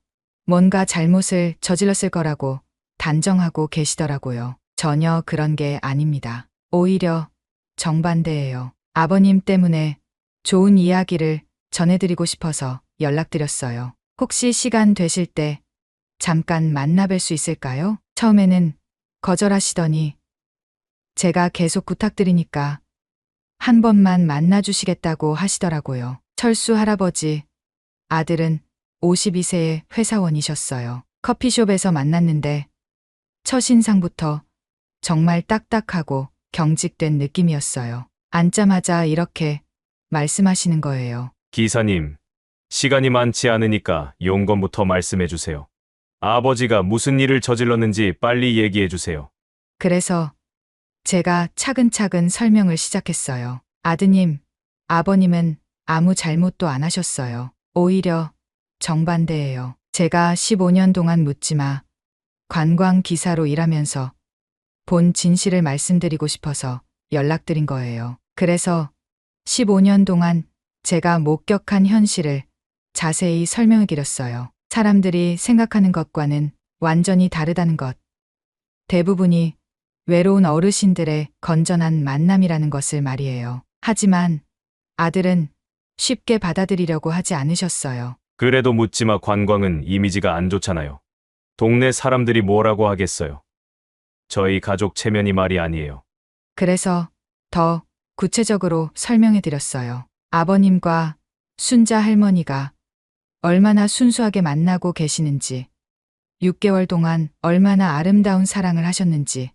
뭔가 잘못을 저질렀을 거라고 단정하고 계시더라고요. 전혀 그런 게 아닙니다. 오히려 정반대예요. 아버님 때문에 좋은 이야기를 전해드리고 싶어서 연락드렸어요. 혹시 시간 되실 때 잠깐 만나뵐 수 있을까요? 처음에는 거절하시더니 제가 계속 부탁드리니까 한 번만 만나주시겠다고 하시더라고요. 철수 할아버지 아들은 52세의 회사원이셨어요. 커피숍에서 만났는데 첫인상부터 정말 딱딱하고 경직된 느낌이었어요. 앉자마자 이렇게 말씀하시는 거예요. 기사님, 시간이 많지 않으니까 용건부터 말씀해 주세요. 아버지가 무슨 일을 저질렀는지 빨리 얘기해 주세요. 그래서 제가 차근차근 설명을 시작했어요. 아드님, 아버님은 아무 잘못도 안 하셨어요. 오히려 정반대예요. 제가 15년 동안 묻지마 관광 기사로 일하면서 본 진실을 말씀드리고 싶어서 연락드린 거예요. 그래서 15년 동안 제가 목격한 현실을 자세히 설명해 드렸어요. 사람들이 생각하는 것과는 완전히 다르다는 것. 대부분이 외로운 어르신들의 건전한 만남이라는 것을 말이에요. 하지만 아들은 쉽게 받아들이려고 하지 않으셨어요. 그래도 묻지마 관광은 이미지가 안 좋잖아요. 동네 사람들이 뭐라고 하겠어요. 저희 가족 체면이 말이 아니에요. 그래서 더 구체적으로 설명해 드렸어요. 아버님과 순자 할머니가 얼마나 순수하게 만나고 계시는지, 6개월 동안 얼마나 아름다운 사랑을 하셨는지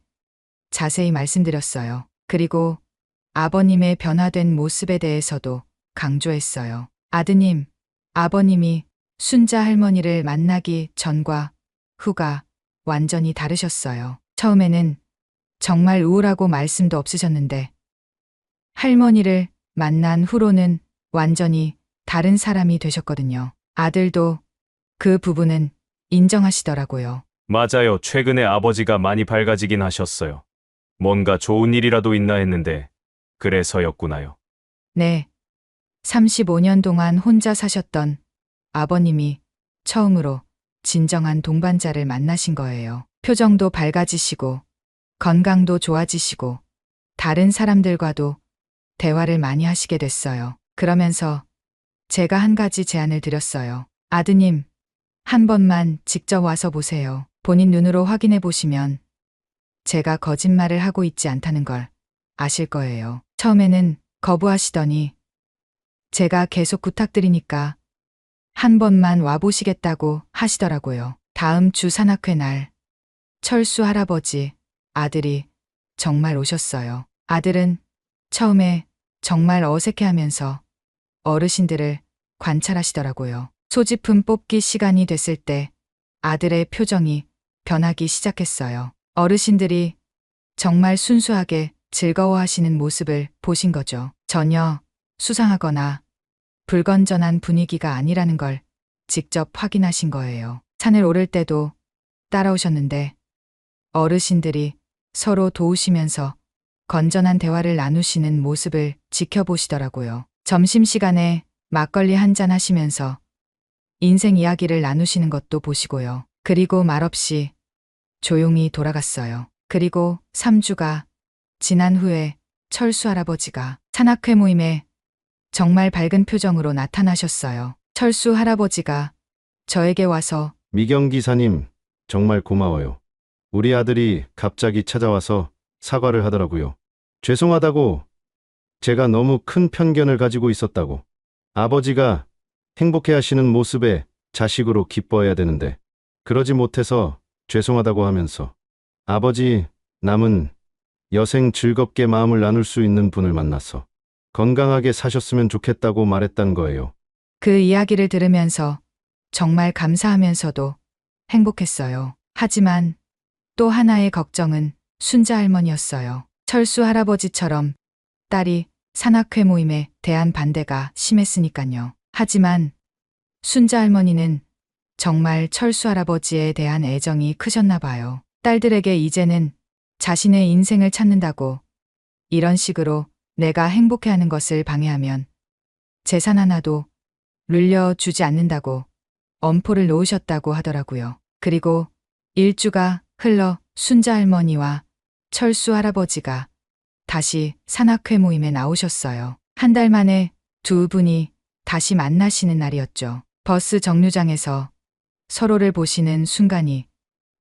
자세히 말씀드렸어요. 그리고 아버님의 변화된 모습에 대해서도 강조했어요. 아드님, 아버님이 순자 할머니를 만나기 전과 후가 완전히 다르셨어요. 처음에는 정말 우울하고 말씀도 없으셨는데 할머니를 만난 후로는 완전히 다른 사람이 되셨거든요. 아들도 그 부분은 인정하시더라고요. 맞아요. 최근에 아버지가 많이 밝아지긴 하셨어요. 뭔가 좋은 일이라도 있나 했는데 그래서였구나요. 네. 35년 동안 혼자 사셨던 아버님이 처음으로 진정한 동반자를 만나신 거예요. 표정도 밝아지시고 건강도 좋아지시고 다른 사람들과도 대화를 많이 하시게 됐어요. 그러면서 제가 한 가지 제안을 드렸어요. 아드님, 한 번만 직접 와서 보세요. 본인 눈으로 확인해 보시면 제가 거짓말을 하고 있지 않다는 걸 아실 거예요. 처음에는 거부하시더니 제가 계속 부탁드리니까 한 번만 와보시겠다고 하시더라고요. 다음 주 산악회 날 철수 할아버지, 아들이 정말 오셨어요. 아들은 처음에 정말 어색해하면서 어르신들을 관찰하시더라고요. 소지품 뽑기 시간이 됐을 때 아들의 표정이 변하기 시작했어요. 어르신들이 정말 순수하게 즐거워하시는 모습을 보신 거죠. 전혀 수상하거나 불건전한 분위기가 아니라는 걸 직접 확인하신 거예요. 산을 오를 때도 따라오셨는데 어르신들이 서로 도우시면서 건전한 대화를 나누시는 모습을 지켜보시더라고요. 점심시간에 막걸리 한잔 하시면서 인생 이야기를 나누시는 것도 보시고요. 그리고 말없이 조용히 돌아갔어요. 그리고 3주가 지난 후에 철수 할아버지가 산악회 모임에 정말 밝은 표정으로 나타나셨어요. 철수 할아버지가 저에게 와서 미경 기사님, 정말 고마워요. 우리 아들이 갑자기 찾아와서 사과를 하더라고요. 죄송하다고, 제가 너무 큰 편견을 가지고 있었다고. 아버지가 행복해 하시는 모습에 자식으로 기뻐해야 되는데 그러지 못해서 죄송하다고 하면서 아버지, 남은 여생 즐겁게 마음을 나눌 수 있는 분을 만나서 건강하게 사셨으면 좋겠다고 말했다는 거예요. 그 이야기를 들으면서 정말 감사하면서도 행복했어요. 하지만 또 하나의 걱정은 순자 할머니였어요. 철수 할아버지처럼 딸이 산악회 모임에 대한 반대가 심했으니까요. 하지만 순자 할머니는 정말 철수 할아버지에 대한 애정이 크셨나 봐요. 딸들에게 이제는 자신의 인생을 찾는다고 이런 식으로 내가 행복해하는 것을 방해하면 재산 하나도 물려주지 않는다고 엄포를 놓으셨다고 하더라고요. 그리고 1주가 흘러 순자 할머니와 철수 할아버지가 다시 산악회 모임에 나오셨어요. 한 달 만에 두 분이 다시 만나시는 날이었죠. 버스 정류장에서 서로를 보시는 순간이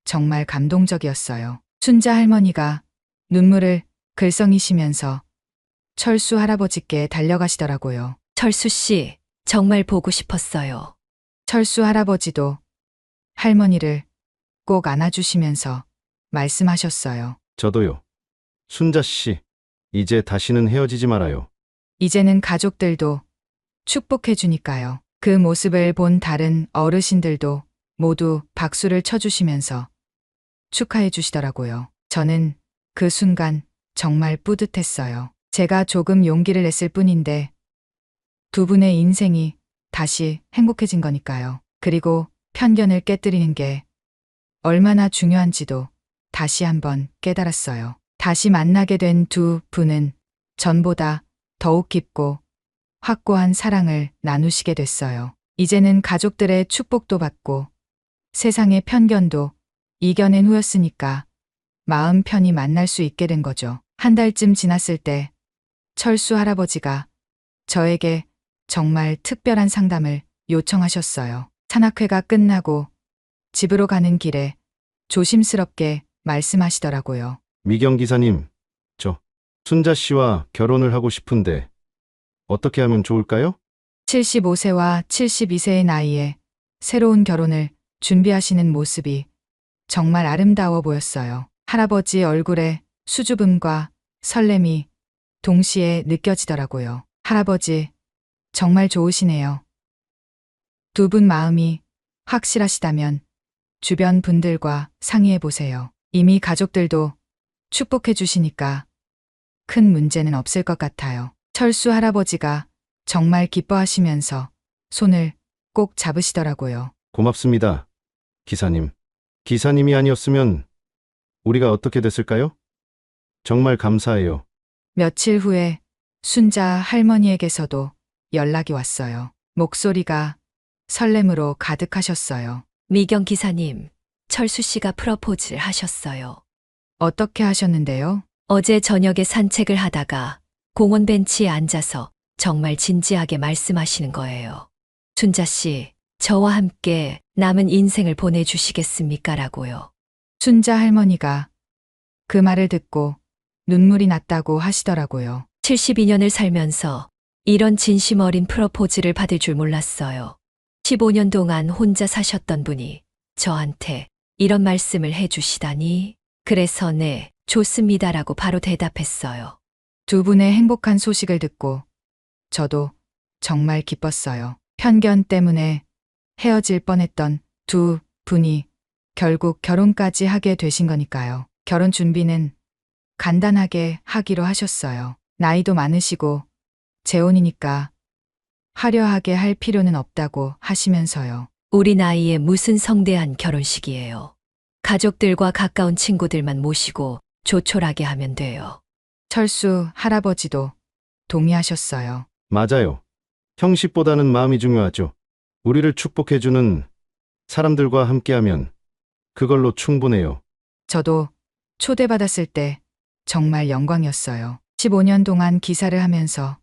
정말 감동적이었어요. 순자 할머니가 눈물을 글썽이시면서 철수 할아버지께 달려가시더라고요. 철수 씨, 정말 보고 싶었어요. 철수 할아버지도 할머니를 꼭 안아주시면서 말씀하셨어요. 저도요. 순자 씨, 이제 다시는 헤어지지 말아요. 이제는 가족들도 축복해주니까요. 그 모습을 본 다른 어르신들도 모두 박수를 쳐주시면서 축하해 주시더라고요. 저는 그 순간 정말 뿌듯했어요. 제가 조금 용기를 냈을 뿐인데 두 분의 인생이 다시 행복해진 거니까요. 그리고 편견을 깨뜨리는 게 얼마나 중요한지도 다시 한번 깨달았어요. 다시 만나게 된 두 분은 전보다 더욱 깊고 확고한 사랑을 나누시게 됐어요. 이제는 가족들의 축복도 받고 세상의 편견도 이겨낸 후였으니까 마음 편히 만날 수 있게 된 거죠. 한 달쯤 지났을 때 철수 할아버지가 저에게 정말 특별한 상담을 요청하셨어요. 산악회가 끝나고 집으로 가는 길에 조심스럽게 말씀하시더라고요. 미경 기사님, 저 순자 씨와 결혼을 하고 싶은데 어떻게 하면 좋을까요? 75세와 72세의 나이에 새로운 결혼을 준비하시는 모습이 정말 아름다워 보였어요. 할아버지 얼굴에 수줍음과 설렘이 동시에 느껴지더라고요. 할아버지, 정말 좋으시네요. 두 분 마음이 확실하시다면 주변 분들과 상의해 보세요. 이미 가족들도 축복해 주시니까 큰 문제는 없을 것 같아요. 철수 할아버지가 정말 기뻐하시면서 손을 꼭 잡으시더라고요. 고맙습니다. 기사님. 기사님이 아니었으면 우리가 어떻게 됐을까요? 정말 감사해요. 며칠 후에 순자 할머니에게서도 연락이 왔어요. 목소리가 설렘으로 가득하셨어요. 미경 기사님, 철수 씨가 프러포즈를 하셨어요. 어떻게 하셨는데요? 어제 저녁에 산책을 하다가 공원 벤치에 앉아서 정말 진지하게 말씀하시는 거예요. 순자 씨, 저와 함께 남은 인생을 보내주시겠습니까? 라고요. 순자 할머니가 그 말을 듣고 눈물이 났다고 하시더라고요. 72년을 살면서 이런 진심 어린 프러포즈를 받을 줄 몰랐어요. 15년 동안 혼자 사셨던 분이 저한테 이런 말씀을 해주시다니. 그래서 네, 좋습니다라고 바로 대답했어요. 두 분의 행복한 소식을 듣고 저도 정말 기뻤어요. 편견 때문에 헤어질 뻔했던 두 분이 결국 결혼까지 하게 되신 거니까요. 결혼 준비는 간단하게 하기로 하셨어요. 나이도 많으시고 재혼이니까 화려하게 할 필요는 없다고 하시면서요. 우리 나이에 무슨 성대한 결혼식이에요. 가족들과 가까운 친구들만 모시고 조촐하게 하면 돼요. 철수 할아버지도 동의하셨어요. 맞아요. 형식보다는 마음이 중요하죠. 우리를 축복해주는 사람들과 함께하면 그걸로 충분해요. 저도 초대받았을 때 정말 영광이었어요. 15년 동안 기사를 하면서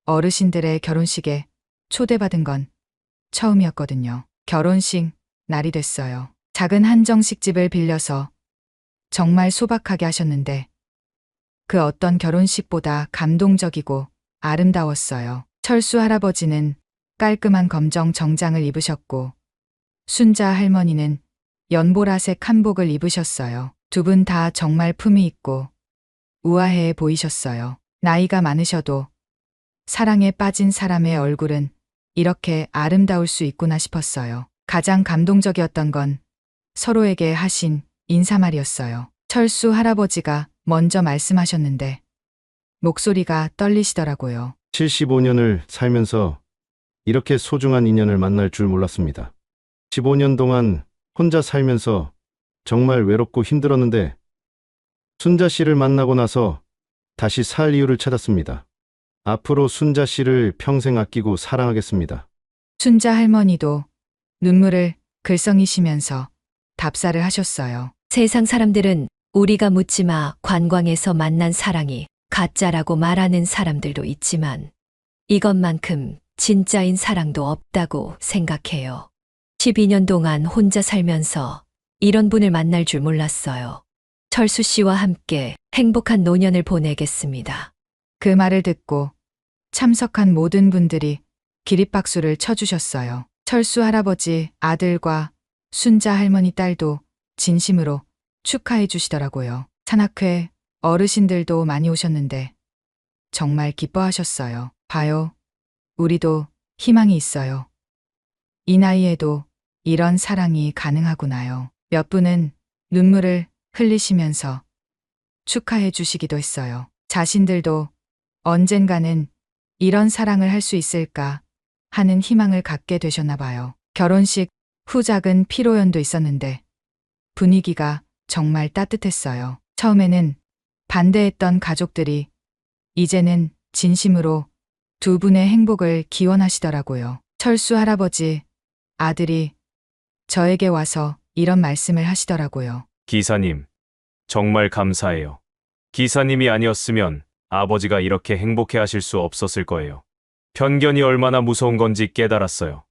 어르신들의 결혼식에 초대받은 건 처음이었거든요. 결혼식 날이 됐어요. 작은 한정식집을 빌려서 정말 소박하게 하셨는데 그 어떤 결혼식보다 감동적이고 아름다웠어요. 철수 할아버지는 깔끔한 검정 정장을 입으셨고 순자 할머니는 연보라색 한복을 입으셨어요. 두 분 다 정말 품이 있고 우아해 보이셨어요. 나이가 많으셔도 사랑에 빠진 사람의 얼굴은 이렇게 아름다울 수 있구나 싶었어요. 가장 감동적이었던 건 서로에게 하신 인사말이었어요. 철수 할아버지가 먼저 말씀하셨는데 목소리가 떨리시더라고요. 75년을 살면서 이렇게 소중한 인연을 만날 줄 몰랐습니다. 15년 동안 혼자 살면서 정말 외롭고 힘들었는데 순자 씨를 만나고 나서 다시 살 이유를 찾았습니다. 앞으로 순자 씨를 평생 아끼고 사랑하겠습니다. 순자 할머니도 눈물을 글썽이시면서 답사를 하셨어요. 세상 사람들은 우리가 묻지마 관광에서 만난 사랑이 가짜라고 말하는 사람들도 있지만 이것만큼 진짜인 사랑도 없다고 생각해요. 12년 동안 혼자 살면서 이런 분을 만날 줄 몰랐어요. 철수 씨와 함께 행복한 노년을 보내겠습니다. 그 말을 듣고 참석한 모든 분들이 기립박수를 쳐주셨어요. 철수 할아버지 아들과 순자 할머니 딸도 진심으로 축하해 주시더라고요. 산악회 어르신들도 많이 오셨는데 정말 기뻐하셨어요. 봐요. 우리도 희망이 있어요. 이 나이에도 이런 사랑이 가능하구나요. 몇 분은 눈물을 흘리시면서 축하해 주시기도 했어요. 자신들도 언젠가는 이런 사랑을 할 수 있을까 하는 희망을 갖게 되셨나 봐요. 결혼식 후 작은 피로연도 있었는데 분위기가 정말 따뜻했어요. 처음에는 반대했던 가족들이 이제는 진심으로 두 분의 행복을 기원하시더라고요. 철수 할아버지 아들이 저에게 와서 이런 말씀을 하시더라고요. 기사님, 정말 감사해요. 기사님이 아니었으면 아버지가 이렇게 행복해 하실 수 없었을 거예요. 편견이 얼마나 무서운 건지 깨달았어요.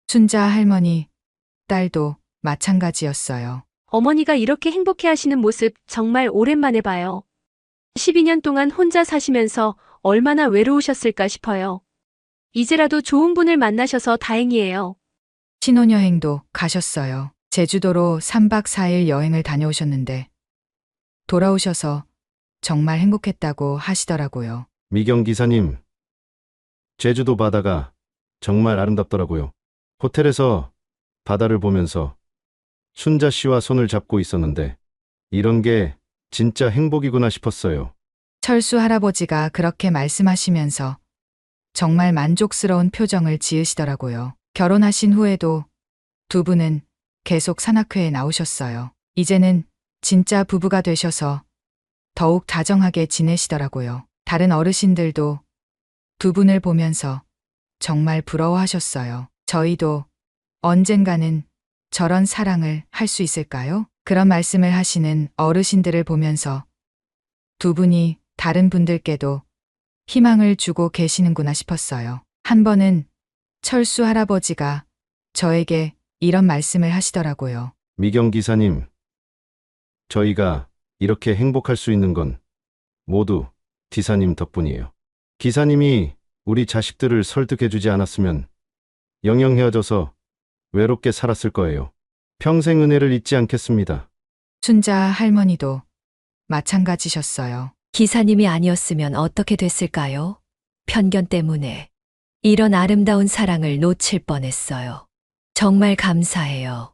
순자 할머니, 딸도 마찬가지였어요. 어머니가 이렇게 행복해 하시는 모습 정말 오랜만에 봐요. 12년 동안 혼자 사시면서 얼마나 외로우셨을까 싶어요. 이제라도 좋은 분을 만나셔서 다행이에요. 신혼여행도 가셨어요. 제주도로 3박 4일 여행을 다녀오셨는데 돌아오셔서 정말 행복했다고 하시더라고요. 미경 기사님, 제주도 바다가 정말 아름답더라고요. 호텔에서 바다를 보면서 순자 씨와 손을 잡고 있었는데 이런 게 진짜 행복이구나 싶었어요. 철수 할아버지가 그렇게 말씀하시면서 정말 만족스러운 표정을 지으시더라고요. 결혼하신 후에도 두 분은 계속 산악회에 나오셨어요. 이제는 진짜 부부가 되셔서 더욱 다정하게 지내시더라고요. 다른 어르신들도 두 분을 보면서 정말 부러워하셨어요. 저희도 언젠가는 저런 사랑을 할 수 있을까요? 그런 말씀을 하시는 어르신들을 보면서 두 분이 다른 분들께도 희망을 주고 계시는구나 싶었어요. 한 번은 철수 할아버지가 저에게 이런 말씀을 하시더라고요. 미경 기사님, 저희가 이렇게 행복할 수 있는 건 모두 기사님 덕분이에요. 기사님이 우리 자식들을 설득해주지 않았으면 영영 헤어져서 외롭게 살았을 거예요. 평생 은혜를 잊지 않겠습니다. 순자 할머니도 마찬가지셨어요. 기사님이 아니었으면 어떻게 됐을까요? 편견 때문에 이런 아름다운 사랑을 놓칠 뻔했어요. 정말 감사해요.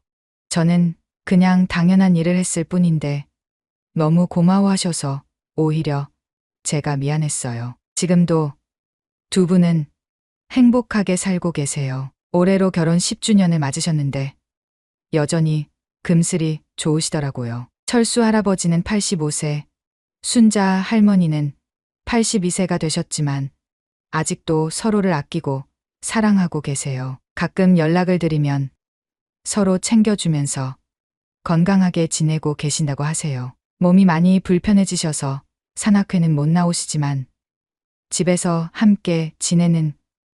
저는 그냥 당연한 일을 했을 뿐인데 너무 고마워하셔서 오히려 제가 미안했어요. 지금도 두 분은 행복하게 살고 계세요. 올해로 결혼 10주년을 맞으셨는데 여전히 금슬이 좋으시더라고요. 철수 할아버지는 85세, 순자 할머니는 82세가 되셨지만 아직도 서로를 아끼고 사랑하고 계세요. 가끔 연락을 드리면 서로 챙겨주면서 건강하게 지내고 계신다고 하세요. 몸이 많이 불편해지셔서 산악회는 못 나오시지만 집에서 함께 지내는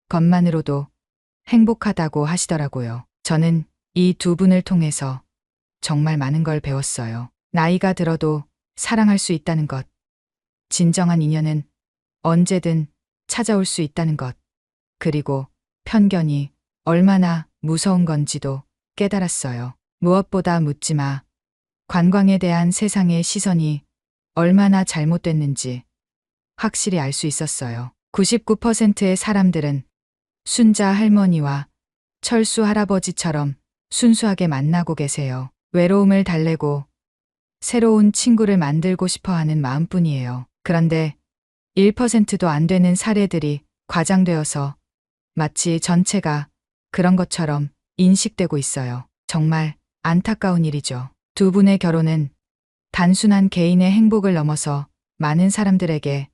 것만으로도 행복하다고 하시더라고요. 저는 이 두 분을 통해서 정말 많은 걸 배웠어요. 나이가 들어도 사랑할 수 있다는 것, 진정한 인연은 언제든 찾아올 수 있다는 것, 그리고 편견이 얼마나 무서운 건지도 깨달았어요. 무엇보다 묻지 마. 관광에 대한 세상의 시선이 얼마나 잘못됐는지 확실히 알 수 있었어요. 99%의 사람들은 순자 할머니와 철수 할아버지처럼 순수하게 만나고 계세요. 외로움을 달래고 새로운 친구를 만들고 싶어 하는 마음뿐이에요. 그런데 1%도 안 되는 사례들이 과장되어서 마치 전체가 그런 것처럼 인식되고 있어요. 정말 안타까운 일이죠. 두 분의 결혼은 단순한 개인의 행복을 넘어서 많은 사람들에게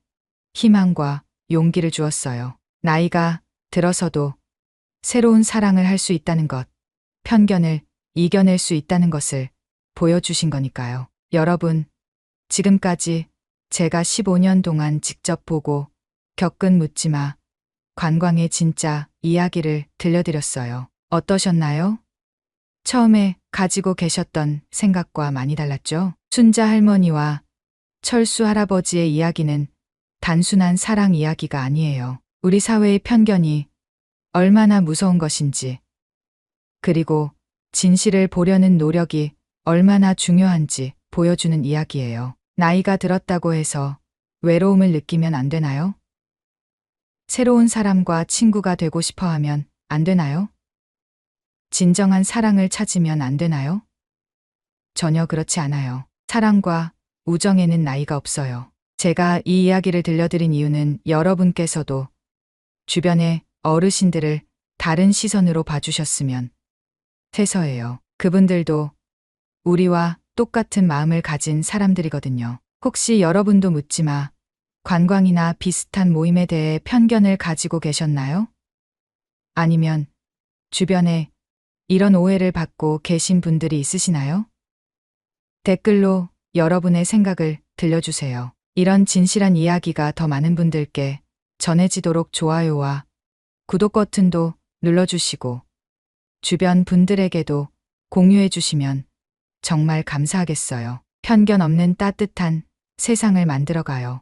희망과 용기를 주었어요. 나이가 들어서도 새로운 사랑을 할 수 있다는 것, 편견을 이겨낼 수 있다는 것을 보여주신 거니까요. 여러분, 지금까지 제가 15년 동안 직접 보고 겪은 묻지마 관광의 진짜 이야기를 들려드렸어요. 어떠셨나요? 처음에 가지고 계셨던 생각과 많이 달랐죠? 순자 할머니와 철수 할아버지의 이야기는 단순한 사랑 이야기가 아니에요. 우리 사회의 편견이 얼마나 무서운 것인지, 그리고 진실을 보려는 노력이 얼마나 중요한지 보여주는 이야기예요. 나이가 들었다고 해서 외로움을 느끼면 안 되나요? 새로운 사람과 친구가 되고 싶어 하면 안 되나요? 진정한 사랑을 찾으면 안 되나요? 전혀 그렇지 않아요. 사랑과 우정에는 나이가 없어요. 제가 이 이야기를 들려드린 이유는 여러분께서도 주변의 어르신들을 다른 시선으로 봐주셨으면 해서예요. 그분들도 우리와 똑같은 마음을 가진 사람들이거든요. 혹시 여러분도 묻지마 관광이나 비슷한 모임에 대해 편견을 가지고 계셨나요? 아니면 주변에 이런 오해를 받고 계신 분들이 있으시나요? 댓글로 여러분의 생각을 들려주세요. 이런 진실한 이야기가 더 많은 분들께 전해지도록 좋아요와 구독 버튼도 눌러주시고 주변 분들에게도 공유해 주시면 정말 감사하겠어요. 편견 없는 따뜻한 세상을 만들어가요.